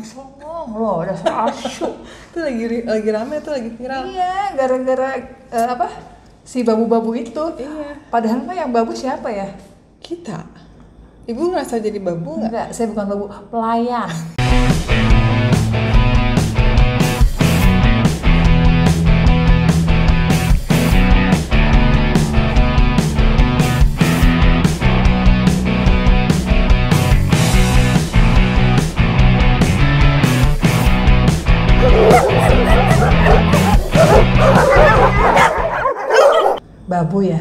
Songong loh, udah so asyuk. Itu lagi rame tuh, lagi viral. Iya, gara-gara apa? Si babu-babu itu. Iya. Padahal mah yang babu siapa ya? Kita. Ibu ngerasa jadi babu nggak? Enggak, saya bukan babu, pelayan. Babu ya?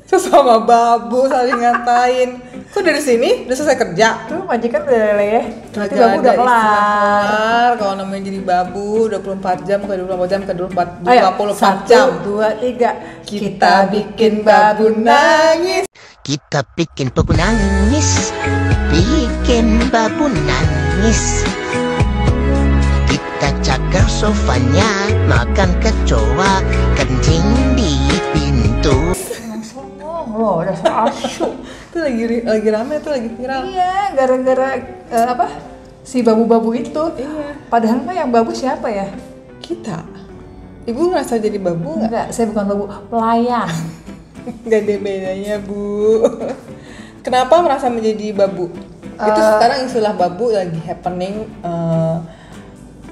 Sesama babu saling ngatain. Kok dari sini udah selesai kerja? Tuh majikan udah lele ya. Berarti Kagak babu udah ada istilah kelar. kelar. Kalau namanya jadi babu 24 jam ke 24 jam ke 24 Ayo, 24 jam. 1, 2, 3. Kita bikin babu nangis. Kita bikin babu nangis, bikin babu nangis. Kita cakar sofanya, makan kecoa, kencing di pintu. Songong loh, udah so asyuk. Itu lagi rame tuh, lagi viral. Iya, gara-gara apa? Si babu-babu itu. Iya. Padahal mah yang babu siapa ya? Kita. Ibu ngerasa jadi babu nggak? Enggak, saya bukan babu, pelayan. Gak ada bedanya, Bu. Kenapa merasa menjadi babu? Itu sekarang istilah babu lagi happening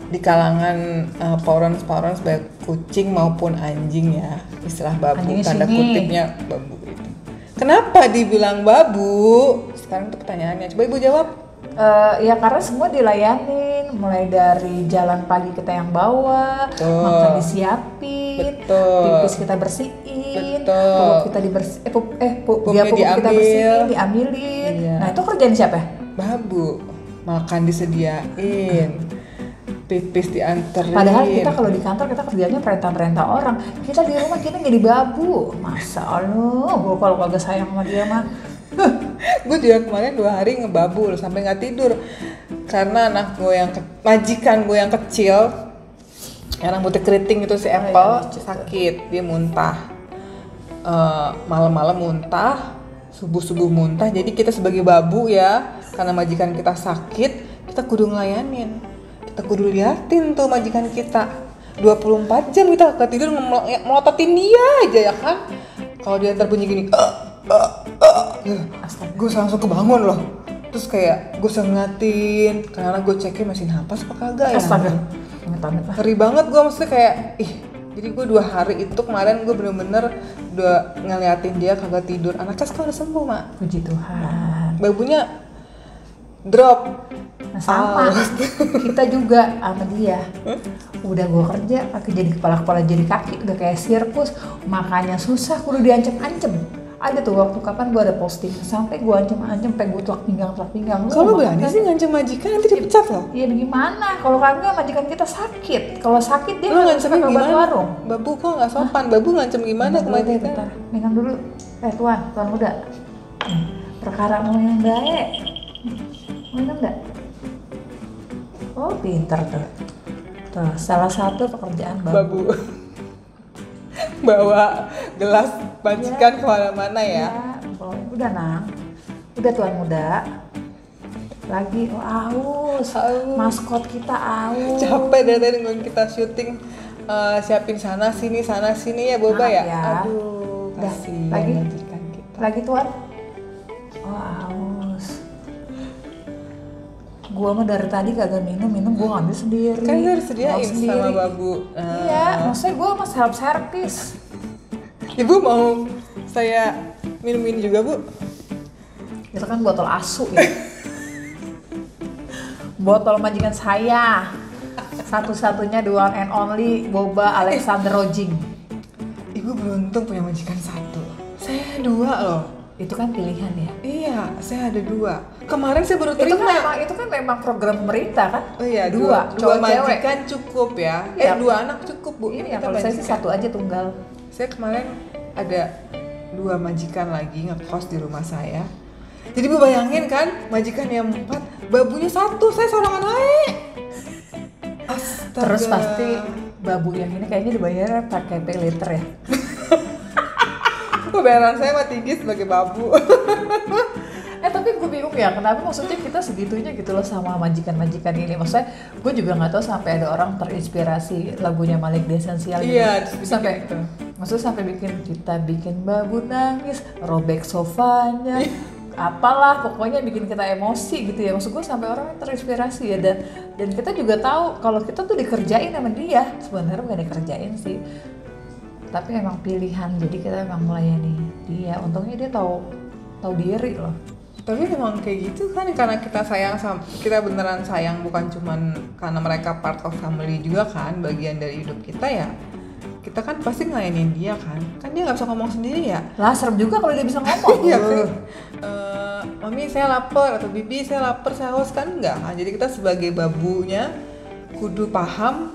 di kalangan parents baik kucing maupun anjing ya. Istilah babu, Anjingnya tanda sini. kutipnya babu itu. Kenapa dibilang babu? Sekarang tuh pertanyaannya. Coba Ibu jawab. Ya karena semua dilayanin, mulai dari jalan pagi kita yang bawa, Betul. makan disiapin, Betul. pipis kita bersihin, Betul. pupuk kita Pupuknya pupuk kita diambil. bersihin, diambilin. Iya. Nah itu kerjaan siapa? Babu. Makan disediain. Pipis dianterin. Padahal kita kalau di kantor kita kerjanya perintah-perintah orang. Kita di rumah kita jadi babu. Masa Allah, gue kalau kagak sayang sama dia mah. Gue juga kemarin 2 hari ngebabul sampai nggak tidur karena anak gue majikan gue yang kecil yang rambutnya keriting itu si Apple sakit, dia muntah. Malam-malam muntah, subuh-subuh muntah. Jadi kita sebagai babu ya, karena majikan kita sakit, kita kudu ngelayanin, kita kudu liatin tuh majikan kita 24 jam kita gak tidur melototin dia aja ya kan. Kalau dia ntar bunyi gini gue langsung kebangun loh. Terus kayak gue ngeliatin karena gue cekin masih napas apa kagak ya. Astaga, amit-amit lah. Ngeri banget gue, maksudnya kayak jadi gue 2 hari itu kemarin gue bener-bener udah ngeliatin dia kagak tidur. Anaknya sekarang udah sembuh, Mak. Puji Tuhan. Babunya drop. Nah sama, kita juga sama dia. Udah gue kerja, pakai jadi kepala jadi kaki, udah kayak sirkus, makanya susah, kudu diancem-ancem. Ada tuh waktu kapan gue ada posting, sampai gue ancem-ancem, sampai gue telak pinggang. Kalau berani sih ngancem majikan, nanti dipecat loh. Iya gimana? Kalau kagak majikan kita sakit. Kalau sakit dia Lu nggak ngancemnya suka obat gimana? warung. Babu kok nggak sopan? Babu ngancem gimana ke majikan? Bentar, minum dulu. Tuan muda. Perkara mau yang baik. Minum enggak? Oh pintar tuh. Tuh salah satu pekerjaan babu. Bawa gelas majikan kemana-mana ya. Udah Nang. Udah tuan muda. Lagi aus. Maskot kita aus. Capek dari tadi nungguin kita syuting, siapin sana sini ya Boba Maaf ya. ya. Aduh, Udah, kasihan lagi? majikan kita. Lagi tuan. Aus. Gua mah dari tadi kagak minum gua ngambil sendiri. Kan gue harus sediain Mau sama Babu. Iya, maksudnya gua mah self service. Ibu mau saya minumin juga, Bu? Itu kan botol asu ya. Botol majikan saya. Satu-satunya the one and only Boba Alexander Rojing. Ibu beruntung punya majikan 1. Saya 2 loh. Itu kan pilihan ya. Iya, saya ada 2. Kemarin saya baru terima. Itu kan memang program pemerintah kan? Oh iya, 2 cowok majikan cukup ya. Iya. 2 anak cukup, Bu. Ini ya Kita kalau saya sih majikan. 1 aja tunggal. Saya kemarin ada 2 majikan lagi ngekos di rumah saya. Jadi Bu bayangin kan, majikan yang 4, babunya 1, saya sorangan aja. Astaga. Terus pasti babu yang ini kayaknya dibayar pakai pay later ya. Bayaran saya mah tinggi sebagai babu. Tapi tapi gue bingung ya, kenapa maksudnya kita segitunya gitu loh sama majikan-majikan ini. Maksudnya gue juga nggak tahu sampai ada orang terinspirasi lagunya Malik The Essential gitu. Iya, sampai gitu. Maksudnya sampai bikin babu nangis, robek sofanya, apalah pokoknya bikin kita emosi gitu ya. Maksud gue sampai orang terinspirasi ya, dan kita juga tahu kalau kita tuh dikerjain sama dia. Sebenarnya bukan dikerjain sih, tapi emang pilihan. Jadi kita emang melayani dia. Untungnya dia tahu diri loh. Tapi memang kayak gitu kan, karena kita sayang sama, kita beneran sayang, bukan cuman karena mereka part of family juga kan, bagian dari hidup kita ya. Kita kan pasti ngelayanin dia kan dia nggak bisa ngomong sendiri ya. Lah serem juga kalau dia bisa ngomong. Iya kan. Mami saya lapar, atau bibi saya lapar, saya haus, kan enggak kan. Jadi kita sebagai babunya kudu paham,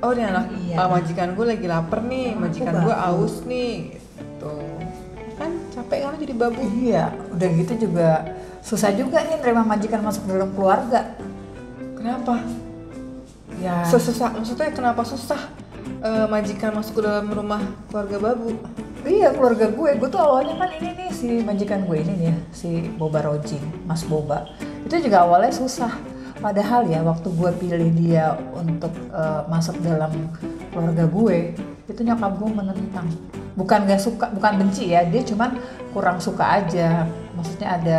oh ini anak majikan gue lagi lapar nih, majikan gue haus nih gitu. Kan capek kan jadi babu. Iya, udah gitu juga susah juga nih nerima majikan masuk dalam keluarga. Kenapa? Ya Sesusah, maksudnya kenapa susah majikan masuk ke dalam rumah keluarga babu? Iya, keluarga gue tuh awalnya kan ini nih, si majikan gue ini nih ya, si Boba Rojing, Mas Boba. Itu juga awalnya susah. Padahal ya waktu gue pilih dia untuk masuk dalam keluarga gue, itu nyokap gue menentang. Bukan gak suka, bukan benci ya, dia cuman kurang suka aja. Maksudnya ada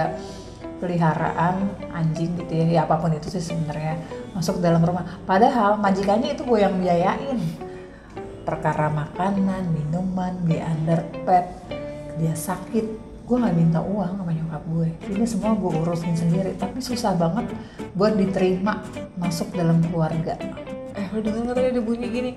peliharaan anjing gitu ya apapun itu sih sebenarnya masuk dalam rumah. Padahal majikannya itu gue yang biayain. Perkara makanan, minuman, beli underpad, dia sakit, gue nggak minta uang sama nyokap gue. Ini semua gue urusin sendiri, tapi susah banget buat diterima masuk dalam keluarga. Lo denger nggak tadi ada bunyi gini?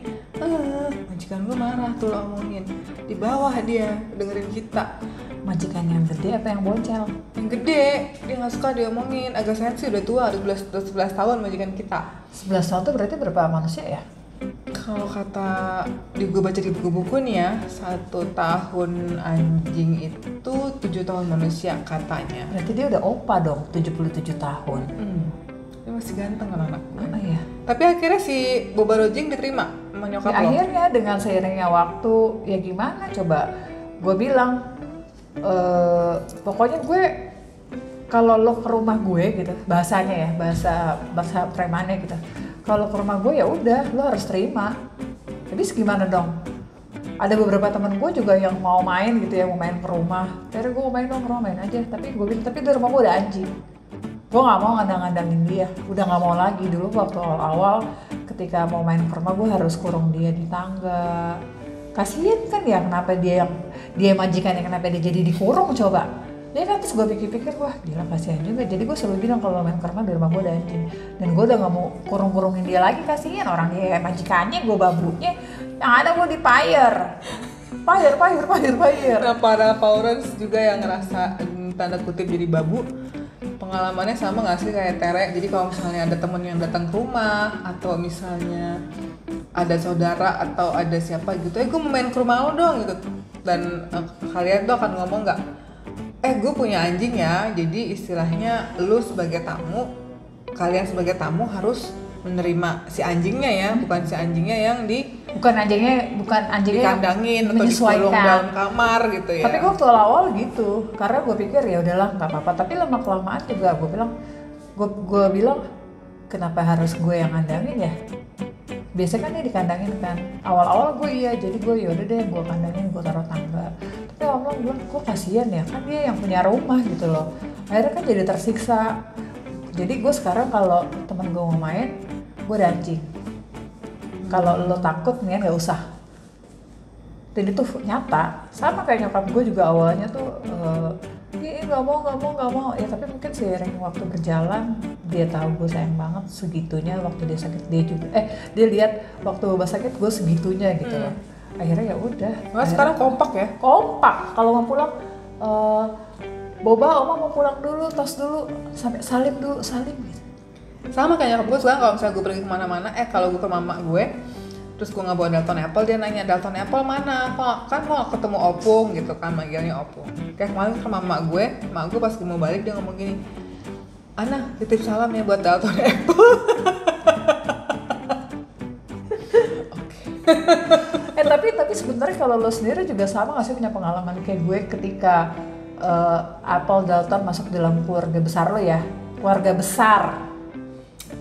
Majikan gue marah tuh lo omongin. Di bawah dia dengerin kita. Majikan yang gede apa yang bocel? Yang gede, dia nggak suka diomongin. Agak sensi, udah tua, udah 11 tahun majikan kita. 11 tahun tuh berarti berapa manusia ya? Kalau kata gue baca di buku-buku nih ya, 1 tahun anjing itu 7 tahun manusia katanya. Berarti dia udah opa dong, 77 tahun. Dia masih ganteng kan anak gue. Oh iya. Tapi akhirnya si Boba Rojing diterima sama nyokap lo. Akhirnya dengan seiringnya waktu, ya gimana coba? Gue bilang, pokoknya gue kalau lo ke rumah gue gitu, bahasanya ya, bahasa premannya gitu. Kalau ke rumah gue ya udah, lo harus terima. Habis gimana dong? Ada beberapa teman gue juga yang mau main gitu ya, mau main ke rumah. Akhirnya gue mau main dong, main aja. Tapi gue bilang, tapi di rumah gue ada anjing. Gue nggak mau ngandang-ngandangin dia. Udah nggak mau lagi. Dulu waktu awal-awal ketika mau main ke rumah gue harus kurung dia di tangga. Kasian kan ya, kenapa dia majikannya, kenapa dia jadi dikurung coba? Ya kan, terus gue pikir-pikir, wah gila kasihan juga. Jadi gue selalu bilang kalau main ke rumah, di rumah gue ada anjing. Dan gue udah gak mau kurung-kurungin dia lagi, kasihan orang dia majikannya, gue babunya. Yang ada gue Fire. Nah, para Powerers juga yang ngerasa tanda kutip jadi babu, pengalamannya sama gak sih kayak Tere? Jadi kalau misalnya ada temen yang datang ke rumah, atau misalnya ada saudara atau ada siapa gitu, gue mau main ke rumah lo dong gitu. Dan kalian tuh akan ngomong gak, gue punya anjing ya, jadi istilahnya lu sebagai tamu, kalian sebagai tamu harus menerima si anjingnya ya, bukan si anjingnya yang bukan anjingnya dikandangin atau dikurung dalam kamar gitu ya. Tapi gue waktu awal gitu, karena gue pikir ya udahlah nggak apa-apa. Tapi lama kelamaan juga gue bilang kenapa harus gue yang kandangin ya? Biasanya kan dia dikandangin kan. Awal-awal gue iya, jadi gue yaudah deh gue kandangin, gue taruh tangga. Tapi lama-lama gue kok kasihan ya, kan dia yang punya rumah gitu loh. Akhirnya kan jadi tersiksa. Jadi gue sekarang kalau temen gue mau main, gue ada anjing. Kalau lo takut nih nggak usah. Dan itu nyata. Sama kayak nyokap gue juga awalnya tuh nggak mau. Ya tapi mungkin seiring waktu berjalan dia tahu gue sayang banget segitunya. Waktu dia sakit dia juga dia lihat waktu Boba sakit gue segitunya gitu loh. Akhirnya ya udah. Nah, sekarang kompak ya? Kompak. Kalau mau pulang Boba, Oma mau pulang dulu, tos dulu, sampai salim dulu gitu. Sama kayak nyokap gue sekarang kalau misalnya gue pergi kemana-mana, kalau gue ke mama gue, terus gue nggak bawa Dalton Apple, dia nanya Dalton Apple mana? Kan mau ketemu Opung gitu kan, manggilnya Opung. Kayak kemarin ke mama gue pas gue mau balik dia ngomong gini, Ana titip salam ya buat Dalton Apple. Tapi sebenarnya kalau lo sendiri juga sama nggak sih punya pengalaman kayak gue ketika Apple Dalton masuk dalam keluarga besar lo ya? Keluarga besar.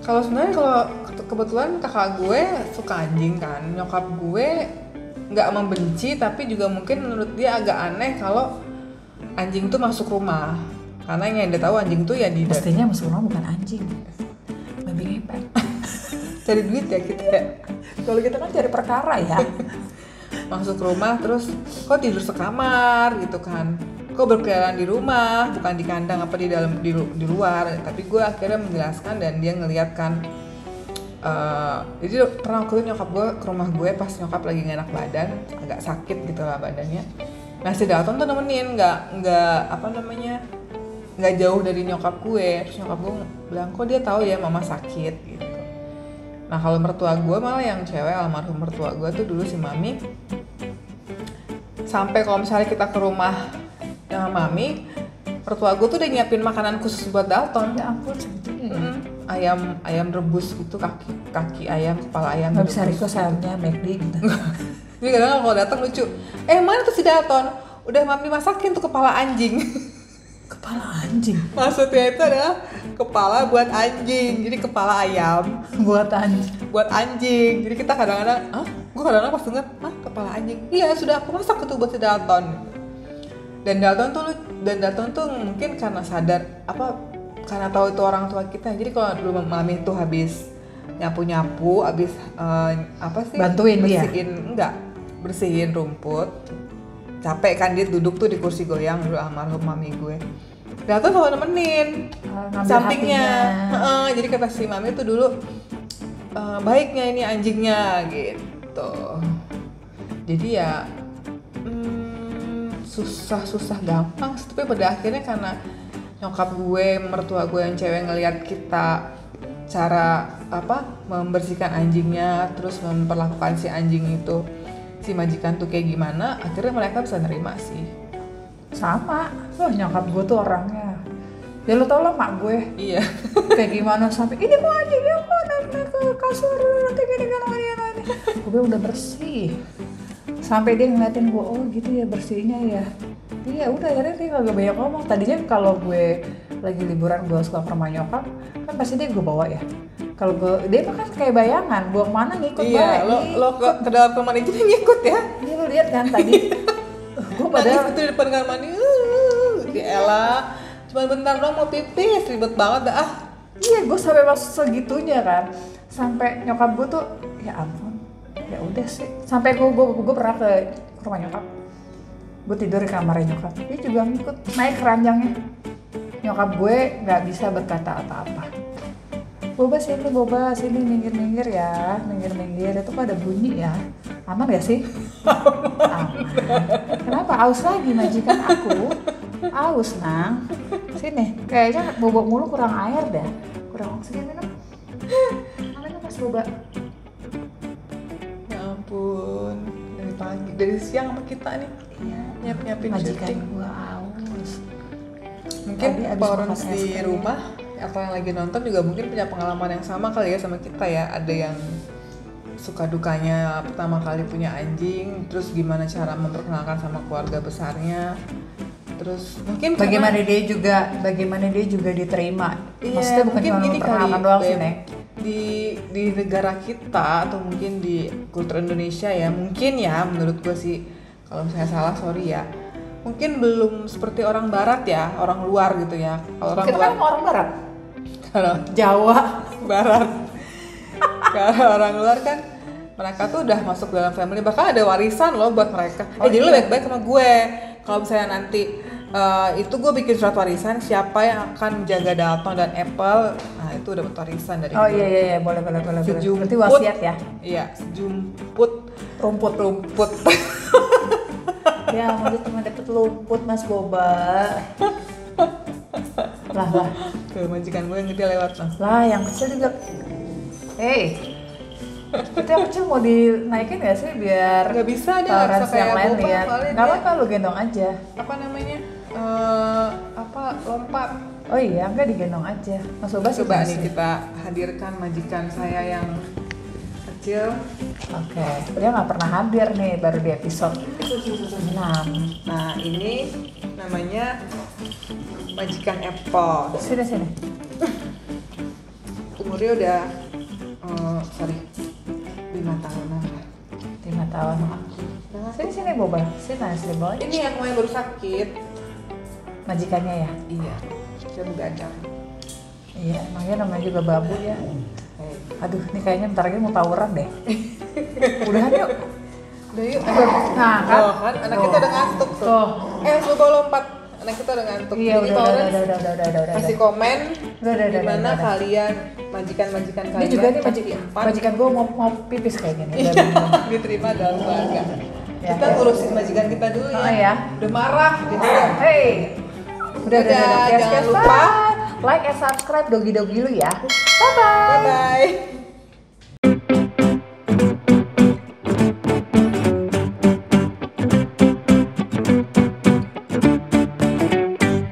Kalau sebenarnya kalau kebetulan kakak gue suka anjing kan, nyokap gue nggak membenci tapi juga mungkin menurut dia agak aneh kalau anjing tuh masuk rumah. Karena yang dia tahu anjing tuh ya di Mestinya masuk rumah bukan anjing, babi ngepet. cari duit ya kita ya. Kalau kita kan cari perkara ya. Masuk rumah terus kok tidur sekamar gitu kan, kok berkeliaran di rumah bukan di kandang apa di dalam di luar. Tapi gue akhirnya menjelaskan dan dia ngeliat kan. Jadi pernah waktu itu nyokap gue ke rumah gue pas nyokap lagi gak enak badan, agak sakit gitu lah badannya. Nah si Dalton tuh nemenin, nggak jauh dari nyokap gue. Terus nyokap gue bilang kok dia tahu ya mama sakit gitu. Nah kalau mertua gue malah yang cewek, almarhum mertua gue tuh dulu si Mami, sampai kalau misalnya kita ke rumah yang Mami, mertua gue tuh udah nyiapin makanan khusus buat Dalton. Ya ampun segitunya ya. Ayam rebus gitu, kaki ayam, kepala ayam. Nggak bisa request ayamnya McD gitu. Jadi kadang kalau datang lucu, mana tuh si Dalton? Udah Mami masakin tuh kepala anjing. Kepala anjing? Maksudnya itu adalah kepala buat anjing, jadi kepala ayam buat anjing. Buat anjing. Jadi kita kadang-kadang, gue kadang-kadang pas denger, kepala anjing. Iya sudah aku masak itu buat si Dalton. Dan Dalton tuh mungkin karena sadar karena tahu itu orang tua kita. Jadi kalau dulu Mami tuh habis nyapu-nyapu, habis bantuin bersihin rumput. Capek kan dia duduk tuh di kursi goyang dulu almarhum Mami gue. Dalton selalu nemenin sampingnya. Jadi kata si Mami tuh dulu baiknya ini anjingnya gitu. Jadi ya susah gampang. Tapi pada akhirnya karena nyokap gue, mertua gue yang cewek ngelihat kita cara membersihkan anjingnya, terus memperlakukan si anjing itu, si majikan tuh kayak gimana, akhirnya mereka bisa nerima sih. Sama, nyokap gue tuh orangnya. Ya lo tau lah mak gue. Iya. Kayak gimana sampai ini kok anjingnya kok naik ke kasur nanti gini. Gue udah bersih. Sampai dia ngeliatin gue, oh gitu ya bersihnya ya. Iya udah akhirnya dia kagak banyak ngomong. Tadinya kalau gue lagi liburan gue suka ke rumah nyokap, kan pasti dia gue bawa ya. Kalau dia kan kayak bayangan, buang mana ngikut iya, lo ke dalam kamar itu ngikut ya. Iya lo lihat kan tadi. Gue padahal itu di depan kamar mandi. Ella, cuma bentar dong mau pipis, ribet banget dah. Iya, gue sampai masuk segitunya kan. Sampai nyokap gue tuh, ya ampun, ya udah sih. Sampai gue pernah ke rumah nyokap. Gue tidur di kamarnya nyokap. Dia juga ngikut naik keranjangnya. Nyokap gue nggak bisa berkata apa-apa. Boba sini minggir ya, minggir itu kok ada bunyi ya, aman gak sih? Aman. Kenapa aus lagi majikan aku? Aus nang, sini. Kayaknya bobok mulu kurang air dah, kurang oksigen minum. Mana mas boba? Ya ampun, dari pagi, dari siang sama kita nih. Iya. Nyiapin majikan syuting. gua aus. Mungkin parents di rumah atau yang lagi nonton juga mungkin punya pengalaman yang sama kali ya sama kita ya. Ada yang suka dukanya pertama kali punya anjing, terus gimana cara memperkenalkan sama keluarga besarnya, terus mungkin bagaimana dia juga diterima. Iya, maksudnya bukan cuma memperkenalkan doang sih Nek. Di negara kita atau mungkin di kultur Indonesia ya, mungkin ya menurut gue sih, kalau misalnya salah sorry ya, mungkin belum seperti orang barat ya, orang luar gitu ya. Kalau orang kita luar, kan orang barat, kalau Jawa barat, kalau orang luar kan mereka tuh udah masuk dalam family, bahkan ada warisan loh buat mereka. Jadi lo baik-baik sama gue. Kalau misalnya nanti itu gue bikin surat warisan, siapa yang akan menjaga Dalton dan Apple, nah itu udah dapat warisan dari oh gue. iya boleh Sejumput, berarti wasiat ya. Iya, sejumput rumput. Ya maksudnya cuma dapet lumput mas boba. lah Tuh majikan gue yang gede lewat lah yang kecil juga. Itu yang kecil mau dinaikin gak sih biar nggak bisa dia orang nggak bisa yang kayak lain boba, lihat. soalnya Nggak dia apa-apa lu gendong aja. apa namanya lompat. Oh iya enggak digendong aja. Mas Boba sih Coba nih masih. kita hadirkan majikan saya yang kecil. Oke, dia nggak pernah hadir nih, baru di episode 6. Nah ini namanya majikan Apple. Sini. Umurnya udah 5 tahunan lah. 5 tahun. Sini Boba, sini Boy. Ini yang kemarin baru sakit. Majikannya ya? Iya, dia begadang. Iya, emangnya namanya juga babu ya. Aduh, ini kayaknya bentar lagi mau tawuran deh. Udahan yuk. Udah yuk. Nah, kan? Oh, kan anak kita udah ngantuk tuh. Tuh. Coba lompat. Anak kita udah ngantuk. Iya, Jadi udah. kasih komen Udah. gimana kalian majikan kalian. Ini juga nih kasih 4 majikan gue mau pipis kayaknya nih. diterima dalam keluarga. Ya. Kita ngurusin majikan kita dulu ya. Oh ya. Udah marah gitu. Hey. Udah. Jangan lupa like and subscribe dogi-dogi lu ya. Bye bye. Bye.